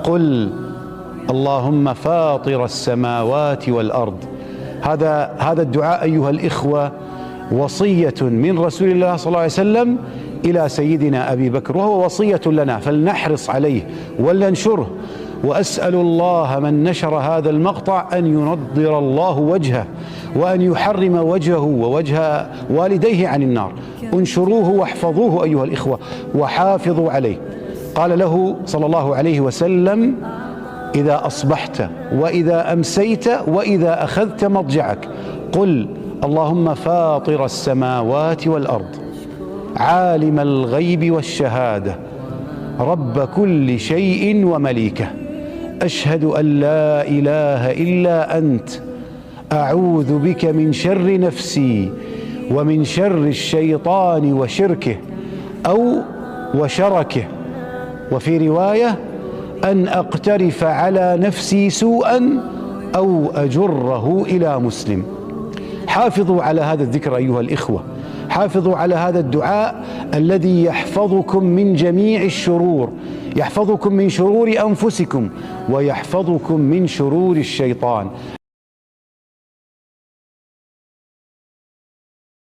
قل اللهم فاطر السماوات والأرض. هذا الدعاء أيها الإخوة وصية من رسول الله صلى الله عليه وسلم إلى سيدنا أبي بكر، وهو وصية لنا، فلنحرص عليه ولننشره. وأسأل الله من نشر هذا المقطع أن ينضر الله وجهه، وأن يحرم وجهه ووجه والديه عن النار. انشروه واحفظوه أيها الإخوة وحافظوا عليه. قال له صلى الله عليه وسلم: إذا أصبحت وإذا أمسيت وإذا أخذت مضجعك قل اللهم فاطر السماوات والأرض عالم الغيب والشهادة رب كل شيء ومليكه، أشهد أن لا إله إلا أنت، أعوذ بك من شر نفسي ومن شر الشيطان وشركه أو وشركه، وفي رواية أن أقترف على نفسي سوءا أو أجره إلى مسلم. حافظوا على هذا الذكر أيها الإخوة، حافظوا على هذا الدعاء الذي يحفظكم من جميع الشرور، يحفظكم من شرور أنفسكم ويحفظكم من شرور الشيطان.